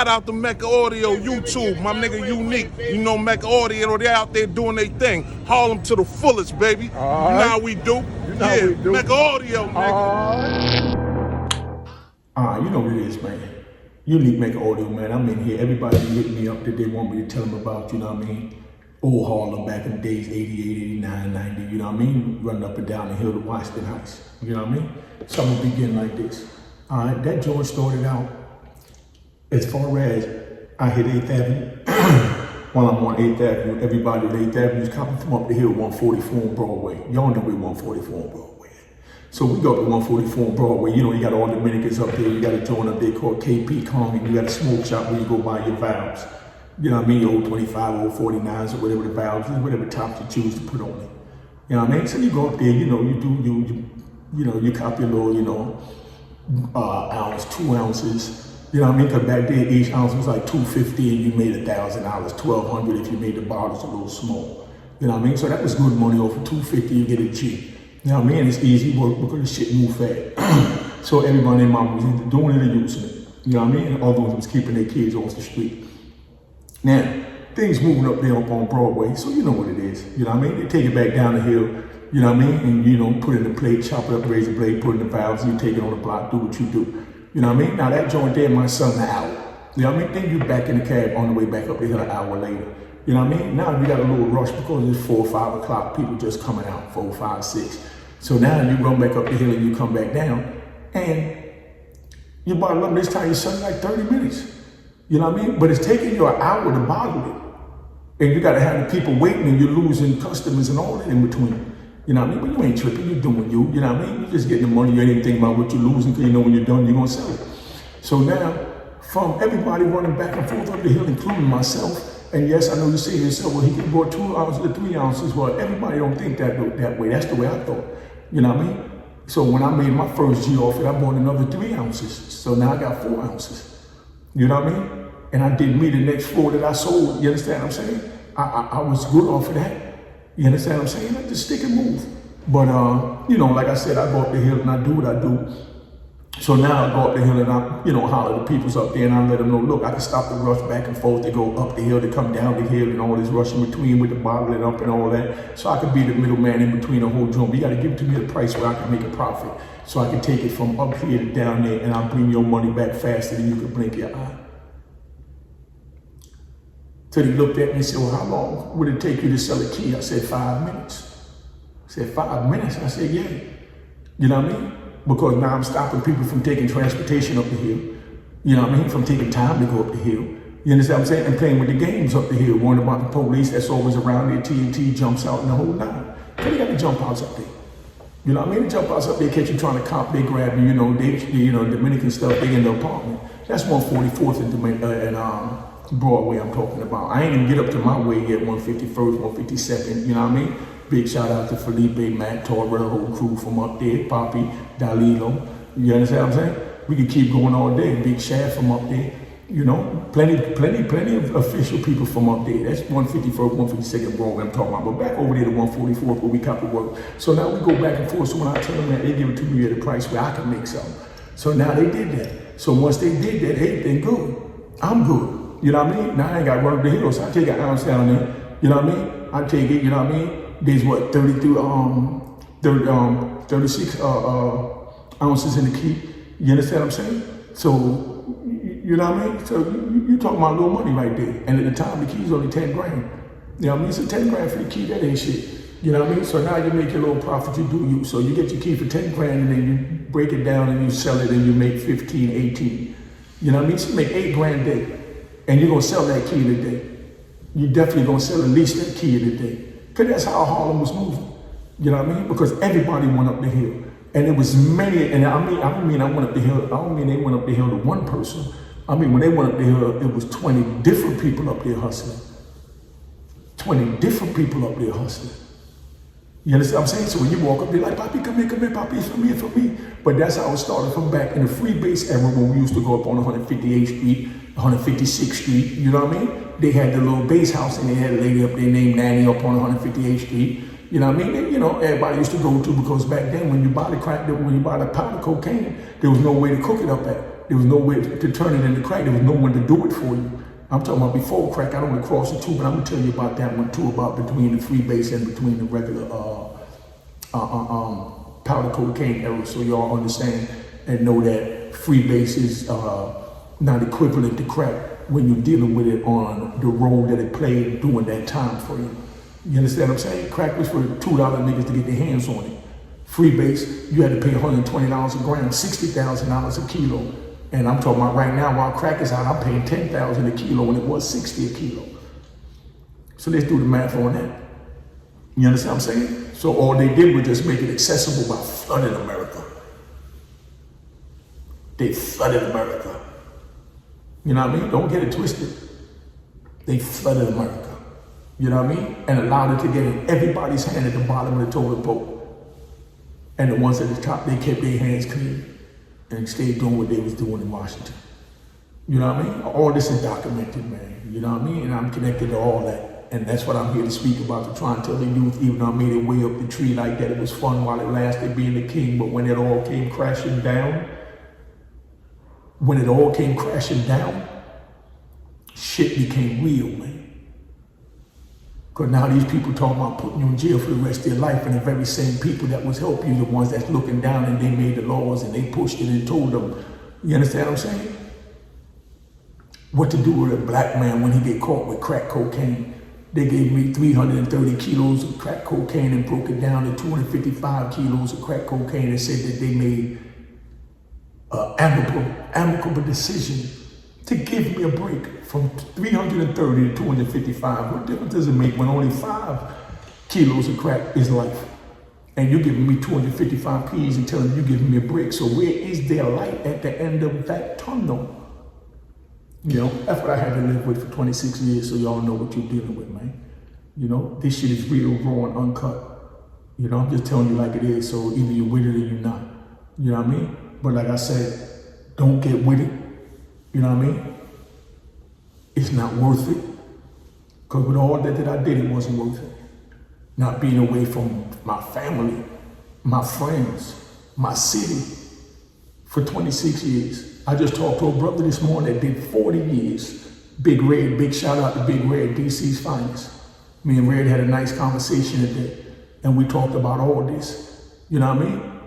Shout out to Mecca Audio, YouTube, my nigga Unique. You know Mecca Audio, they out there doing their thing. Harlem to the fullest, baby. You know how we do. Mecca Audio, nigga. You know what it is, man. Unique Mecca Audio, man. I'm in here. Everybody hit me up that they want me to tell them about, you know what I mean? Old Harlem back in the days, 88, 89, 90, you know what I mean? Running up and down the hill to Washington Heights, you know what I mean? So I'm gonna begin like this. All right, that joint started out as far as I hit 8th Avenue. While I'm on 8th Avenue, everybody at 8th Avenue is coming from up the hill, 144 on Broadway. Y'all know where 144 on Broadway. So we go up to 144 on Broadway. You know, you got all the Dominicans up there. You got a joint up there called KINGPIN. You got a smoke shop where you go buy your valves. You know what I mean? Old 25, old 49s, or whatever the valves is, whatever tops you choose to put on it. You know what I mean? So you go up there, you know, you cop your little, ounce, 2 ounces. You know what I mean? Because back then, each ounce was like $250 and you made $1,000, $1,200 if you made the bottles a little small. You know what I mean? So that was good money. Over $250, you get a G. You know what I mean? It's easy work because the shit move fast. So everybody in mama was either doing it or using it. You know what I mean? And others was keeping their kids off the street. Now, things moving up there up on Broadway, so you know what it is. You know what I mean? They take it back down the hill, you know what I mean? And, put it in the plate, chop it up, raise the blade, put it in the valves, you take it on the block, do what you do. You know what I mean? Now, that joint there, my son, an hour. You know what I mean? Then you back in the cab on the way back up the hill an hour later. You know what I mean? Now, you got a little rush because it's 4 or 5 o'clock, people just coming out, 4, 5, 6. So now you run back up the hill and you come back down, and you bottle up this time, you're selling like 30 minutes. You know what I mean? But it's taking you an hour to bottle it. And you gotta have the people waiting and you're losing customers and all that in between. You know what I mean? But you ain't tripping, you're doing you. You know what I mean? You're just getting the money, you ain't even thinking about what you're losing because you know when you're done, you're gonna sell it. So now, from everybody running back and forth up the hill, including myself, and yes, I know you say to yourself, well, he can go 2 ounces to 3 ounces. Well, everybody don't think that way. That's the way I thought. You know what I mean? So when I made my first G off it, I bought another 3 ounces. So now I got 4 ounces. You know what I mean? And I did me the next 4 that I sold. You understand what I'm saying? I was good off of that. You understand what I'm saying? I just stick and move. But, like I said, I go up the hill and I do what I do. So now I go up the hill and I, holler the peoples up there and I let them know, look, I can stop the rush back and forth. They go up the hill, they come down the hill and all this rush in between with the bottling up and all that. So I can be the middleman in between the whole joint. You got to give it to me at a price where I can make a profit. So I can take it from up here to down there and I'll bring your money back faster than you can blink your eye. So he looked at me and said, well, how long would it take you to sell a key? I said, 5 minutes. I said, 5 minutes? I said, yeah. You know what I mean? Because now I'm stopping people from taking transportation up the hill. You know what I mean? From taking time to go up the hill. You understand what I'm saying? And playing with the games up the hill, worrying about the police that's always around there, TNT jumps out and the whole nine. They got the jump outs up there. You know what I mean? The jump outs up there, catch you trying to cop, they grab you, Dominican stuff, they in the apartment. That's 144th and Broadway I'm talking about. I ain't even get up to my way yet, 151st, 152nd, you know what I mean? Big shout out to Felipe, Matt, Torre, the whole crew from up there, Poppi, Dalio. You understand what I'm saying? We could keep going all day. Big Shaft from up there. Plenty of official people from up there. That's 151st, 152nd Broadway I'm talking about. But back over there to 144th where we copy work. So now we go back and forth. So when I tell them that, they give it to me at a price where I can make something. So now they did that. So once they did that, hey, they good. I'm good. You know what I mean? Now I ain't got to run up the hill, so I take an ounce down there. You know what I mean? I take it, you know what I mean? There's 36 ounces in the key. You understand what I'm saying? So, you know what I mean? So you talking about a little money right there. And at the time, the key's only 10 grand. You know what I mean? So 10 grand for the key, that ain't shit. You know what I mean? So now you make your little profit, you do you. So you get your key for 10 grand and then you break it down and you sell it and you make 15, 18. You know what I mean? So you make 8 grand a day. And you're gonna sell that key today. You're definitely gonna sell at least that key today. Cause that's how Harlem was moving. You know what I mean? Because everybody went up the hill. And it was many, and I don't mean I went up the hill, I don't mean they went up the hill to one person. I mean, when they went up the hill, it was 20 different people up there hustling. 20 different people up there hustling. You understand what I'm saying? So when you walk up, they're like, Poppi, come here, Poppi, it's for me, it's for me. But that's how it started from back in the free base era when we used to go up on 158th Street, 156th Street, you know what I mean? They had the little base house and they had a lady up there named Nanny up on 158th Street. You know what I mean? And, everybody used to go to, because back then when you buy the crack, when you buy the powder cocaine, there was no way to cook it up at. There was no way to turn it into crack. There was no one to do it for you. I'm talking about before crack. I don't want to cross the two, but I'm gonna tell you about that one too, about between the freebase and between the regular powder cocaine era, so y'all understand and know that freebase is not equivalent to crack when you're dealing with it on the role that it played during that time frame. You understand what I'm saying? Crack was for $2 niggas to get their hands on it. Freebase, you had to pay $120 a gram, $60,000 a kilo. And I'm talking about right now, while crack is out, I'm paying $10,000 a kilo when it was $60 a kilo. So let's do the math on that. You understand what I'm saying? So all they did was just make it accessible by flooding America. They flooded America. You know what I mean? Don't get it twisted. They flooded America. You know what I mean? And allowed it to get in everybody's hand at the bottom of the toilet bowl. And the ones at the top, they kept their hands clean and stayed doing what they was doing in Washington. You know what I mean? All this is documented, man. You know what I mean? And I'm connected to all that. And that's what I'm here to speak about, to try and tell the youth, even though I made it way up the tree like that, it was fun while it lasted being the king, but when it all came crashing down, shit became real, man. Because now these people talking about putting you in jail for the rest of your life, and the very same people that was helping you, the ones that's looking down and they made the laws and they pushed it and told them, you understand what I'm saying? What to do with a black man when he get caught with crack cocaine. They gave me 330 kilos of crack cocaine and broke it down to 255 kilos of crack cocaine and said that they made an amicable decision to give me a break from 330 to 255. What difference does it make when only 5 kilos of crack is life? And you're giving me 255 keys and telling me you're giving me a break. So where is there light at the end of that tunnel? You know, that's what I had to live with for 26 years, so y'all know what you're dealing with, man. You know, this shit is real, raw, and uncut. You know, I'm just telling you like it is, so either you're with it or you're not. You know what I mean? But like I said, don't get with it. You know what I mean? It's not worth it. Because with all that I did, it wasn't worth it. Not being away from my family, my friends, my city for 26 years. I just talked to a brother this morning that did 40 years. Big Red, big shout out to Big Red, DC's finest. Me and Red had a nice conversation today, and we talked about all this. You know what I mean?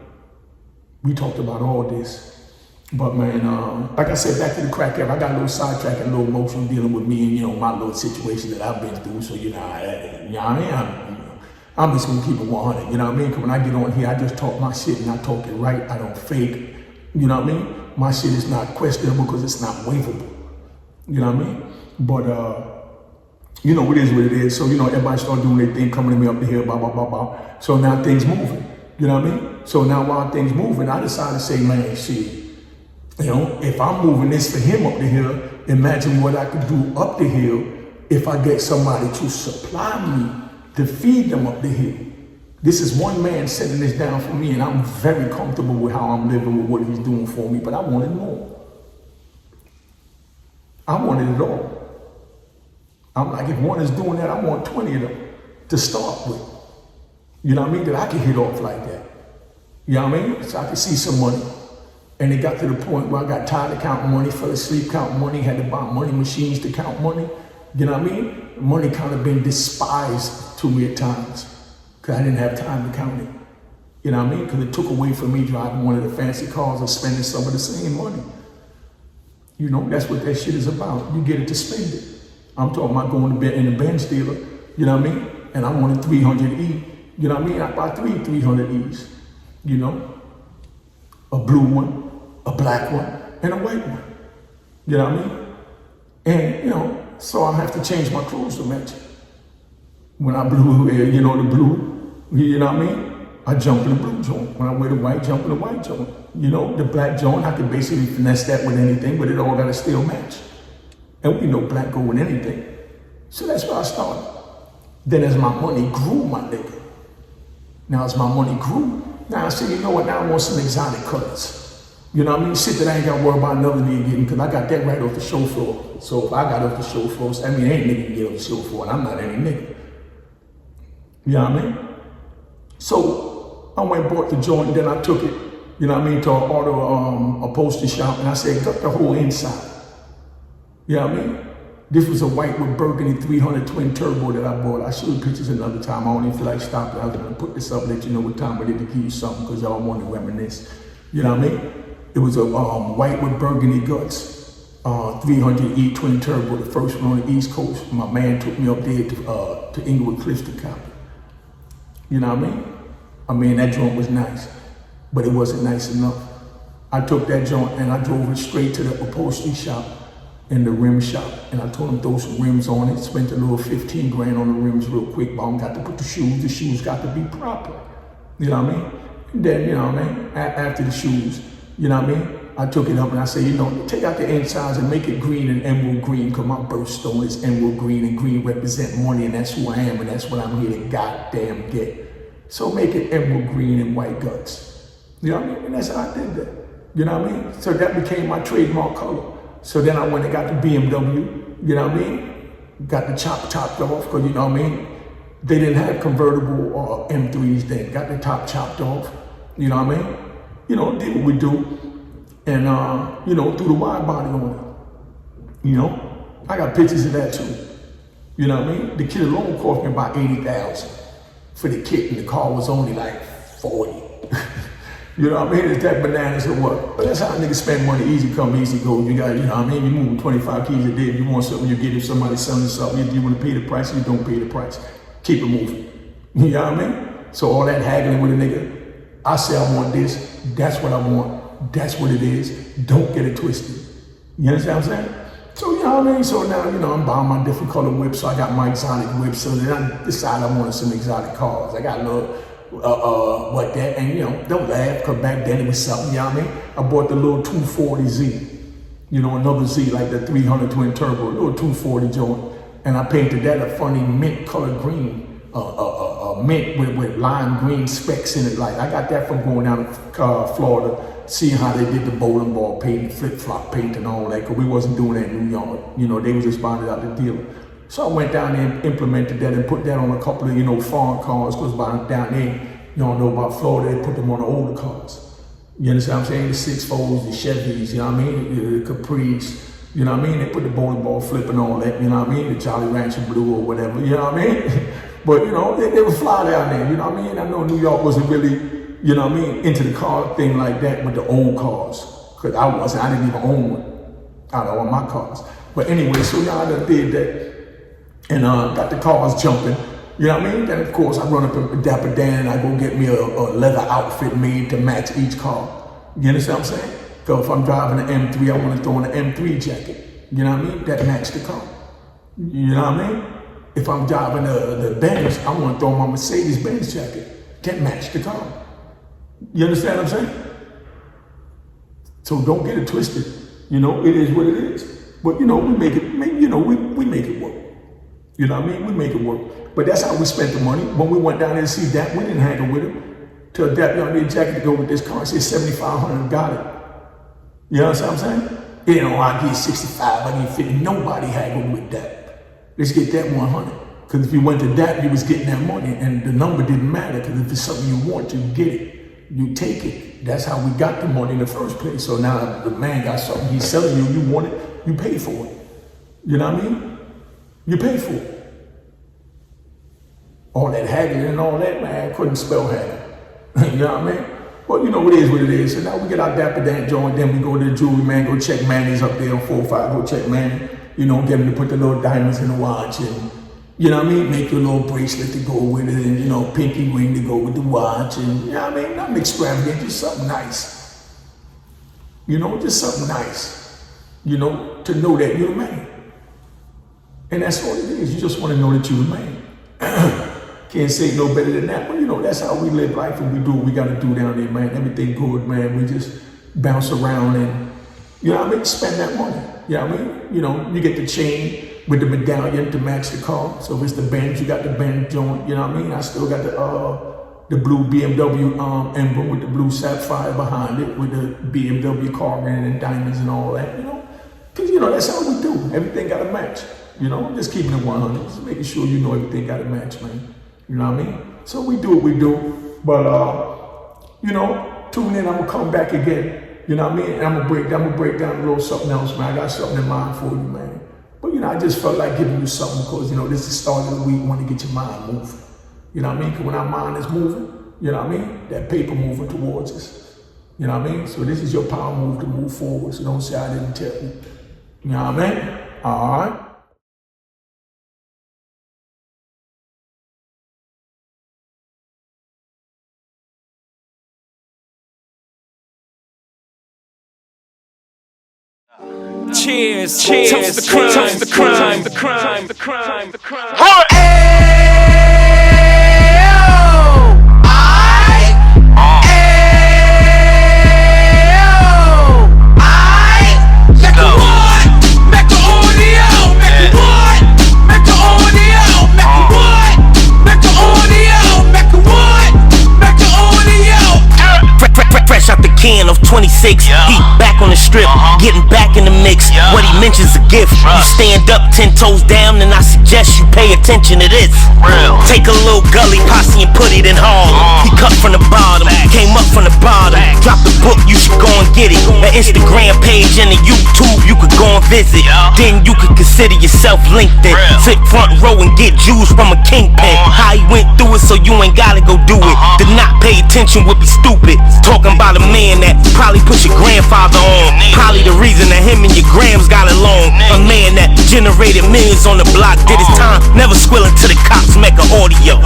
We talked about all this. But man, like I said, back to the crack era, I got a little sidetracked and a little emotional dealing with me and, you know, my little situation that I've been through. So, you know what I mean? I'm just gonna keep it 100, you know what I mean? Because when I get on here, I just talk my shit and I talk it right. I don't fake, you know what I mean? My shit is not questionable because it's not waivable. You know what I mean? But, you know, it is what it is. So, you know, everybody start doing their thing, coming to me up the hill, blah, blah, blah, blah. So now things moving, you know what I mean? So now while things moving, I decided to say, man, shit, you know, if I'm moving this for him up the hill, imagine what I could do up the hill if I get somebody to supply me to feed them up the hill. This is one man setting this down for me, and I'm very comfortable with how I'm living with what he's doing for me, but I wanted more. I wanted it all. I'm like, if one is doing that, I want 20 of them to start with. You know what I mean? That I can hit off like that. You know what I mean? So I could see some money. And it got to the point where I got tired of counting money, fell asleep counting money, had to buy money machines to count money. You know what I mean? Money kind of been despised to me at times because I didn't have time to count it. You know what I mean? Because it took away from me driving one of the fancy cars or spending some of the same money. You know, that's what that shit is about. You get it to spend it. I'm talking about going to bed in a Benz dealer, you know what I mean? And I want a 300E, you know what I mean? I buy 3 300Es, you know? A blue one, a black one, and a white one. You know what I mean? And, you know, so I have to change my clothes to match it. When I blew, you know, the blue, you know what I mean? I jump in the blue joint. When I wear the white, jump in the white joint. You know, the black joint, I can basically finesse that with anything, but it all got to still match. And we know black go with anything. So that's where I started. Then as my money grew, my nigga. Now as my money grew, now I said, you know what, now I want some exotic colors. You know what I mean? Shit that I ain't got to worry about another nigga getting, because I got that right off the show floor. So if I got off the show floor, I mean, ain't nigga can get off the show floor, and I'm not any nigga. You know what I mean? So I went and bought the joint, then I took it, you you know what I mean, to an auto upholstery shop, and I said, cut the whole inside. You know what I mean? This was a white with burgundy 300 twin turbo that I bought. I'll show you pictures another time. I don't even feel like stopping. I was gonna put this up, let you know what time I did to give you something, because y'all want to reminisce. You know what I mean? It was a white with burgundy guts, 300E twin turbo, the first one on the East Coast. My man took me up there to Inglewood Cliffs to copy. You know what I mean? I mean, that joint was nice, but it wasn't nice enough. I took that joint and I drove it straight to the upholstery shop in the rim shop, and I told him throw some rims on it, spent a little 15 grand on the rims real quick, but I got to put the shoes got to be proper. You know what I mean? And then, you know what I mean, after the shoes, you know what I mean, I took it up and I said, you know, take out the insides and make it green and emerald green, because my birthstone is emerald green, and green represent money, and that's who I am, and that's what I'm here to goddamn get. So make it emerald green and white guts. You know what I mean? And that's how I did that. You know what I mean? So that became my trademark color. So then I went and got the BMW, you know what I mean? Got the top chopped off, because you know what I mean? They didn't have convertible or M3s then. Got the top chopped off, you know what I mean? You know, did what we do. And, you know, threw the wide body on it. You know, I got pictures of that too. You know what I mean? The kit alone cost me about $80,000 for the kit, and the car was only like 40. You know what I mean? Is that bananas or what? But that's how niggas spend money. Easy come, easy go. You got, you know what I mean? You moving 25 keys a day. If you want something, you get it. If somebody's selling something, you want to pay the price, you don't pay the price. Keep it moving. You know what I mean? So all that haggling with a nigga, I say I want this, that's what I want, that's what it is. Don't get it twisted. You understand what I'm saying? So, you know what I mean? So now, you know, I'm buying my different color whips. So I got my exotic whips. So then I decided I wanted some exotic cars. I got a little, what that, and you know, don't laugh, because back then it was something, you know what I mean? I bought the little 240Z, you know, another Z, like the 300 twin turbo, little 240 joint. And I painted that a funny mint color green, mint with lime green specks in it. Like, I got that from going down to Florida, seeing how they did the bowling ball paint, flip-flop paint and all that, because we wasn't doing that in New York. You know, they was just buying it out the dealer. So I went down there and implemented that and put that on a couple of, you know, foreign cars, because down there, you don't know about Florida, they put them on the older cars. You understand what I'm saying? The 6-4s, the Chevys, you know what I mean? The Capris, you know what I mean? They put the bowling ball flip and all that, you know what I mean? The Jolly Rancher Blue or whatever, you know what I mean? But, you know, they would fly down there, you know what I mean? I know New York wasn't really, you know what I mean, into the car thing like that with the old cars. Because I didn't even own one out of all my cars. But anyway, so y'all done did that. And got the cars jumping, you know what I mean? Then of course I run up to Dapper Dan and I go get me a leather outfit made to match each car. You understand what I'm saying? So if I'm driving an M3, I want to throw in an M3 jacket. You know what I mean? That match the car. You know what I mean? If I'm driving the Benz, I want to throw my Mercedes-Benz jacket. That match the car. You understand what I'm saying? So don't get it twisted. You know, it is what it is. But you know, we make it work. You know what I mean? We make it work. But that's how we spent the money. When we went down there to see that, we didn't haggle with him. Tell that young lady jacket to go with this car. I said $7,500, got it. You know what I'm saying? You know, I get 65, I get 50. Nobody haggled with that. Let's get that 100. Because if you went to that, you was getting that money, and the number didn't matter. Because if it's something you want, you get it. You take it. That's how we got the money in the first place. So now the man got something he's selling you, you want it, you pay for it. You know what I mean? You pay for it. All that haggling and all that, man, I couldn't spell haggle. You know what I mean? But you know, it is what it is. So now we get our Dapper Dan joint, then we go to the jewelry man, go check Manny's up there on 405, go check Manny. You know, get him to put the little diamonds in the watch, and you know what I mean? Make your little bracelet to go with it, and you know, pinky ring to go with the watch, and you know what I mean? Nothing extravagant, just something nice. You know, just something nice. You know, to know that you're the man. And that's all it is. You just want to know that you're the man. Can't say no better than that. But you know, that's how we live life, and we do what we got to do down there, man. Everything good, man. We just bounce around and, you know what I mean, spend that money. You know what I mean? You know, you get the chain with the medallion to match the car. So if it's the Benz, you got the Benz joint. You know what I mean? I still got the blue BMW emblem with the blue sapphire behind it, with the BMW car in it and diamonds and all that, you know? Because, you know, that's how we do. Everything got to match. You know, just keeping it 100, just making sure you know everything got to match, man. You know what I mean? So we do what we do. But, you know, Tune in, I'm gonna come back again. You know what I mean? And I'm gonna break down a little something else, man. I got something in mind for you, man. But I just felt like giving you something because this is the start of the week. Want to get your mind moving. You know what I mean? Because when our mind is moving, you know what I mean? That paper moving towards us. You know what I mean? So this is your power move to move forward. So don't say I didn't tell you. You know what I mean? All right. Cheers, toast the crime, toast the crime, the crime, the crime, the crime. Can of 26, he back on the strip, getting back in the mix. What he mentions a gift. You stand up 10 toes down, and I suggest you pay attention to this. Take a little gully posse and put it in Harlem. He cut from the bottom, came up from the bottom. Drop the book, you should go and get it. An Instagram page and a YouTube you could go and visit. Then you could consider yourself LinkedIn. Sit front row and get Jews from a kingpin. How he went through it, so you ain't gotta go do it. To not pay attention would be stupid. Talking about a man that probably put your grandfather on. Probably the reason that him and your grams got along. A man that generated millions on the block, did his time, never squilling to the cops, Mecca audio.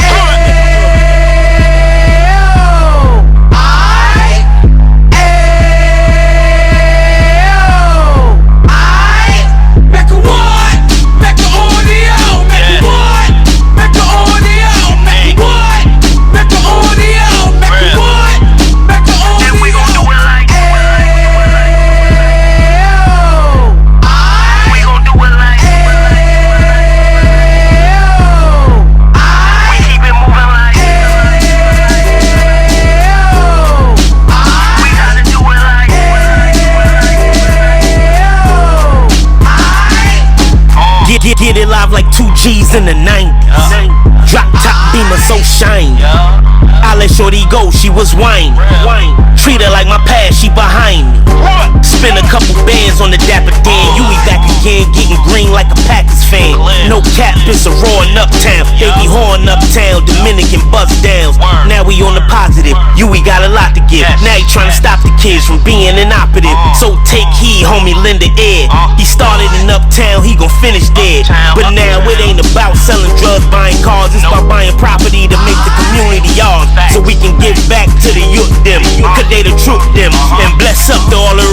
Get it live like 2 G's in the 90s. Drop top beamer so shiny. I let shorty go, she was wine. Treat her like my past, she behind me. Spend a couple bands on the dapper Dan. You be back again, getting green like a Packers fan. No cap, it's a roaring uptown. Baby horn uptown, Dominican bust downs. Now we on the positive, we got a lot to give. Now he trying to stop the kids from being inoperative. So take heed, homie, lend a ear. He started in uptown, he gon' finish dead. But now it ain't about selling drugs, buying cars. It's about buying property to make the community ours. So we can give back to the youth them, cause they the truth them. And bless up to all the